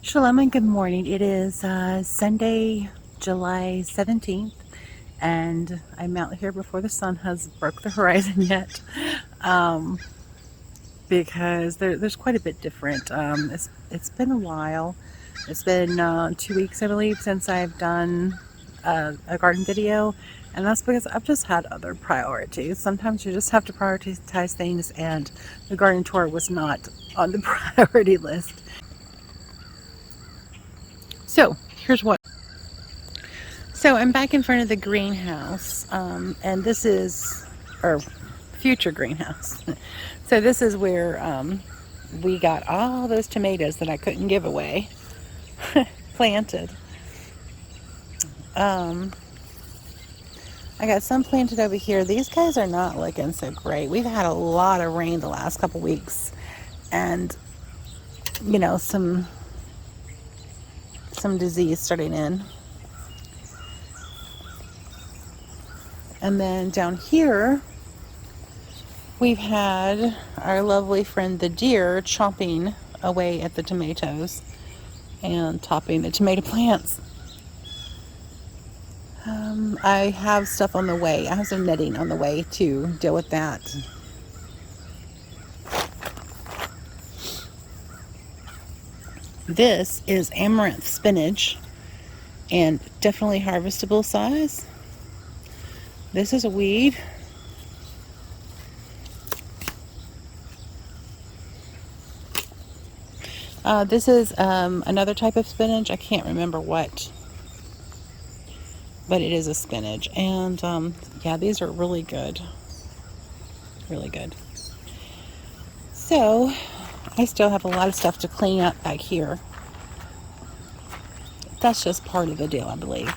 Shalom and good morning. It is Sunday, July 17th, and I'm out here before the sun has broke the horizon yet, because there's quite a bit different. It's been a while. It's been 2 weeks, I believe, since I've done a garden video, and that's because I've just had other priorities. Sometimes you just have to prioritize things, and the garden tour was not on the priority list. So here's what. So I'm back in front of the greenhouse, and this is our future greenhouse. So this is where we got all those tomatoes that I couldn't give away planted. I got some planted over here. These guys are not looking so great. We've had a lot of rain the last couple weeks, and you know, some disease starting in. And then down here we've had our lovely friend the deer chomping away at the tomatoes and topping the tomato plants. I have stuff on the way. I have some netting on the way to deal with that. This is amaranth spinach, and definitely harvestable size. This is a weed. This is another type of spinach. I can't remember what, but it is a spinach. And yeah, these are really good. Really good. So I still have a lot of stuff to clean up back here. That's just part of the deal, I believe.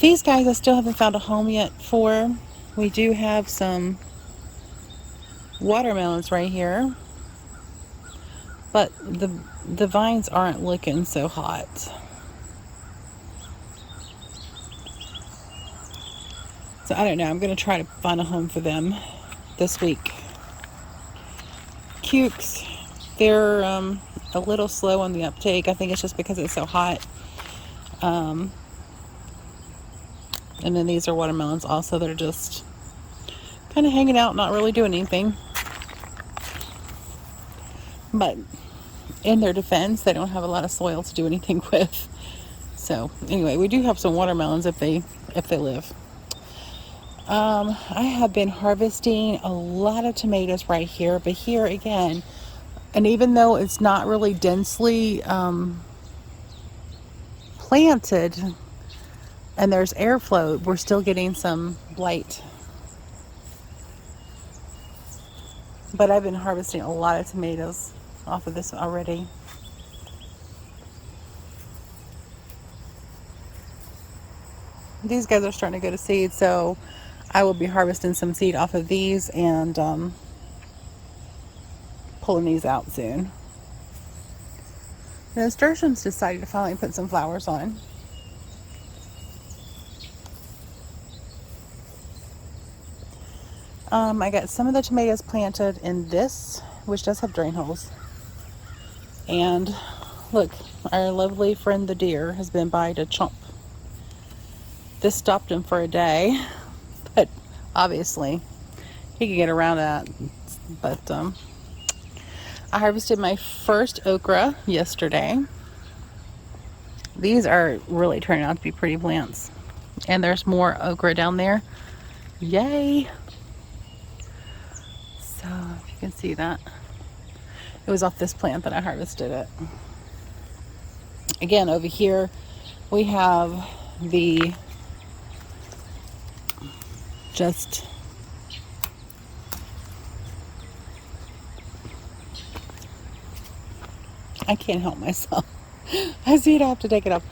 These guys I still haven't found a home yet for. We do have some watermelons right here, but the vines aren't looking so hot. So I don't know. I'm going to try to find a home for them this week. Cukes, they're a little slow on the uptake. I think it's just because it's so hot. And then these are watermelons also that are just kind of hanging out, not really doing anything. But in their defense, they don't have a lot of soil to do anything with. So anyway, we do have some watermelons if they live. I have been harvesting a lot of tomatoes right here, but here again, and even though it's not really densely planted and there's airflow, we're still getting some blight. But I've been harvesting a lot of tomatoes off of this already. These guys are starting to go to seed, so I will be harvesting some seed off of these and pulling these out soon. The nasturtiums decided to finally put some flowers on. I got some of the tomatoes planted in this, which does have drain holes. And look, our lovely friend the deer has been by to chomp. This stopped him for a day, but obviously he can get around that. But I harvested my first okra yesterday. These are really turning out to be pretty plants. And there's more okra down there. Yay! So if you can see that, it was off this plant that I harvested it. Again, over here we have the just, I can't help myself. I see it, I have to take it off.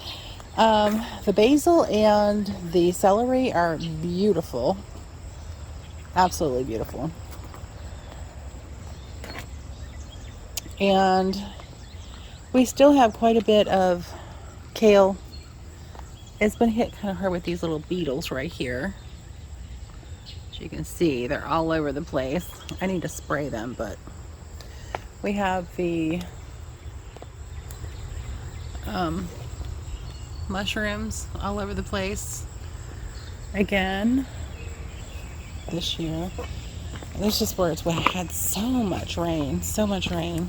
The basil and the celery are beautiful. Absolutely beautiful. And we still have quite a bit of kale. It's been hit kind of hard with these little beetles right here. As you can see, they're all over the place. I need to spray them, but we have the mushrooms all over the place again this year. This is just where it's had so much rain, so much rain.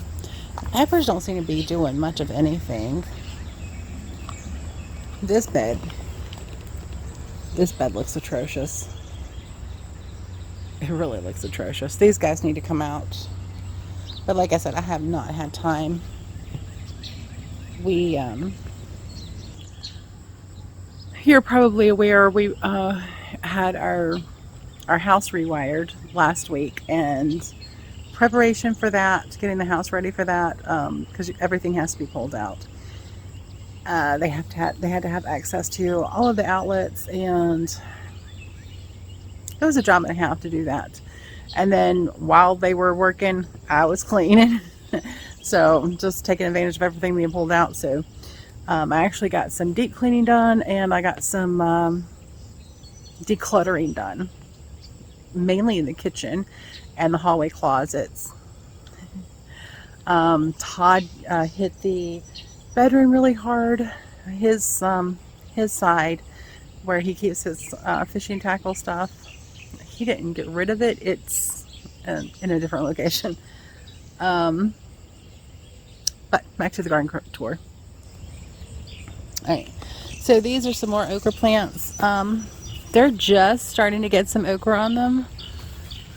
Peppers don't seem to be doing much of anything. This bed looks atrocious. It really looks atrocious. These guys need to come out. But like I said, I have not had time. We, you're probably aware we had our house rewired last week, and preparation for that, getting the house ready for that, because everything has to be pulled out. They had to have access to all of the outlets, and it was a job and a half to do that. And then while they were working, I was cleaning. So just taking advantage of everything being pulled out. So I actually got some deep cleaning done, and I got some decluttering done, mainly in the kitchen and the hallway closets. Todd hit the bedroom really hard, his side where he keeps his fishing tackle stuff. He didn't get rid of it. It's in a different location. But back to the garden tour. Alright, so these are some more okra plants. They're just starting to get some okra on them.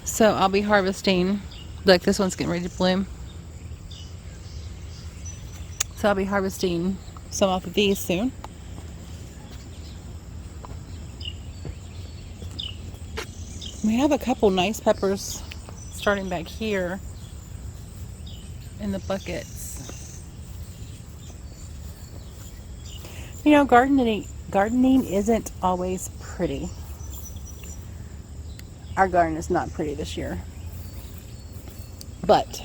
So I'll be harvesting. Look, this one's getting ready to bloom. So I'll be harvesting some off of these soon. We have a couple nice peppers starting back here in the buckets. You know, gardening isn't always pretty. Our garden is not pretty this year, but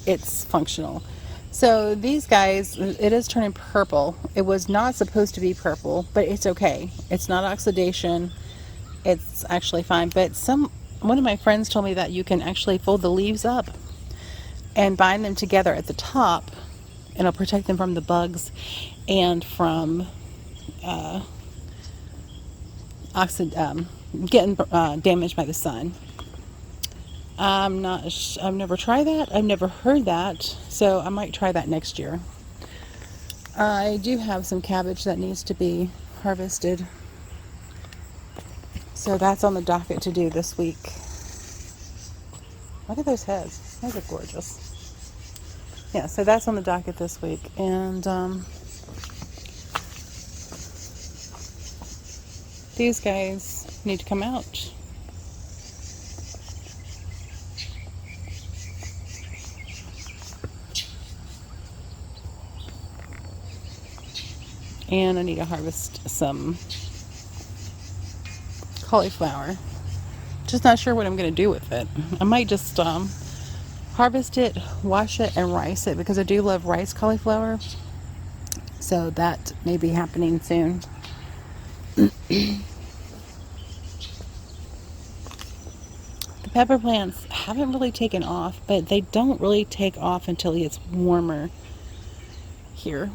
it's functional. So these guys, it is turning purple. It was not supposed to be purple, but it's okay. It's not oxidation. It's actually fine. But one of my friends told me that you can actually fold the leaves up and bind them together at the top, and it'll protect them from the bugs and from getting damaged by the sun. I've never tried that. I've never heard that, so I might try that next year. I do have some cabbage that needs to be harvested, so that's on the docket to do this week. Look at those heads. Those are gorgeous. Yeah, so that's on the docket this week. And these guys need to come out. And I need to harvest some cauliflower. Just not sure what I'm going to do with it. I might just harvest it, wash it, and rice it, because I do love rice cauliflower. So that may be happening soon. The pepper plants haven't really taken off, but they don't really take off until it gets warmer here.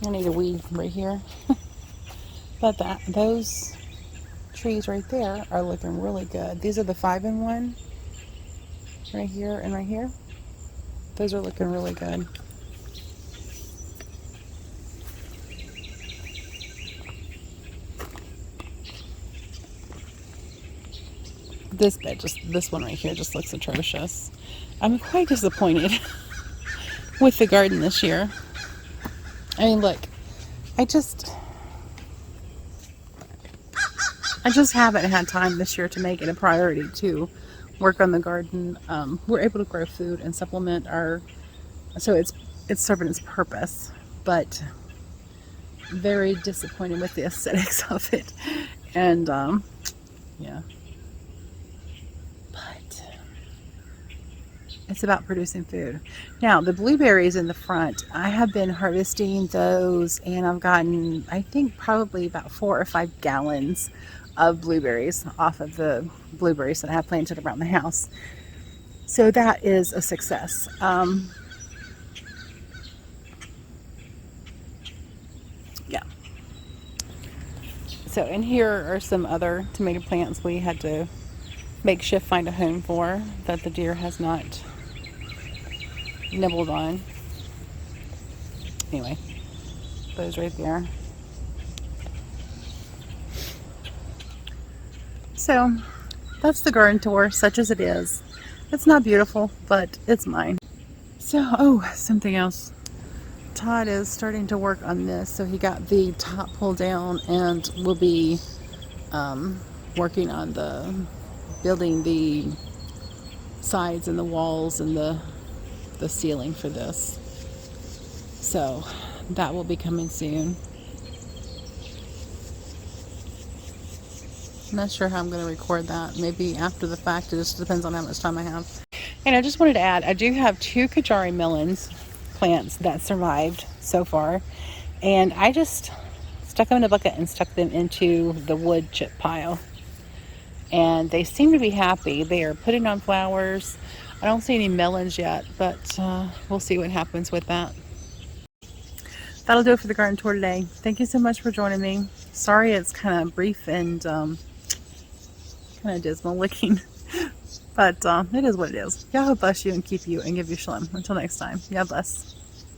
I need a weed right here. But those trees right there are looking really good. These are the 5-in-1 right here and right here. Those are looking really good. This one right here just looks atrocious. I'm quite disappointed with the garden this year. I mean, look, I just haven't had time this year to make it a priority to work on the garden. We're able to grow food and supplement our, so it's serving its purpose, but very disappointed with the aesthetics of it. And yeah, but it's about producing food. Now the blueberries in the front, I have been harvesting those, and I've gotten, I think, probably about 4 or 5 gallons of blueberries off of the blueberries that I have planted around the house. So that is a success. Yeah. So in here are some other tomato plants we had to makeshift find a home for, that the deer has not nibbled on. Anyway, those right there. So that's the garden tour, such as it is. It's not beautiful, but it's mine. So, oh, something else. Todd is starting to work on this, so he got the top pulled down and will be working on the building the sides and the walls and the ceiling for this. So that will be coming soon. I'm not sure how I'm going to record that. Maybe after the fact. It just depends on how much time I have. And I just wanted to add, I do have 2 Kajari melons plants that survived so far. And I just stuck them in a bucket and stuck them into the wood chip pile. And they seem to be happy. They are putting on flowers. I don't see any melons yet, but we'll see what happens with that. That'll do it for the garden tour today. Thank you so much for joining me. Sorry it's kind of brief and kind of dismal looking, but it is what it is. Yahweh bless you and keep you and give you shalom. Until next time, Yah bless.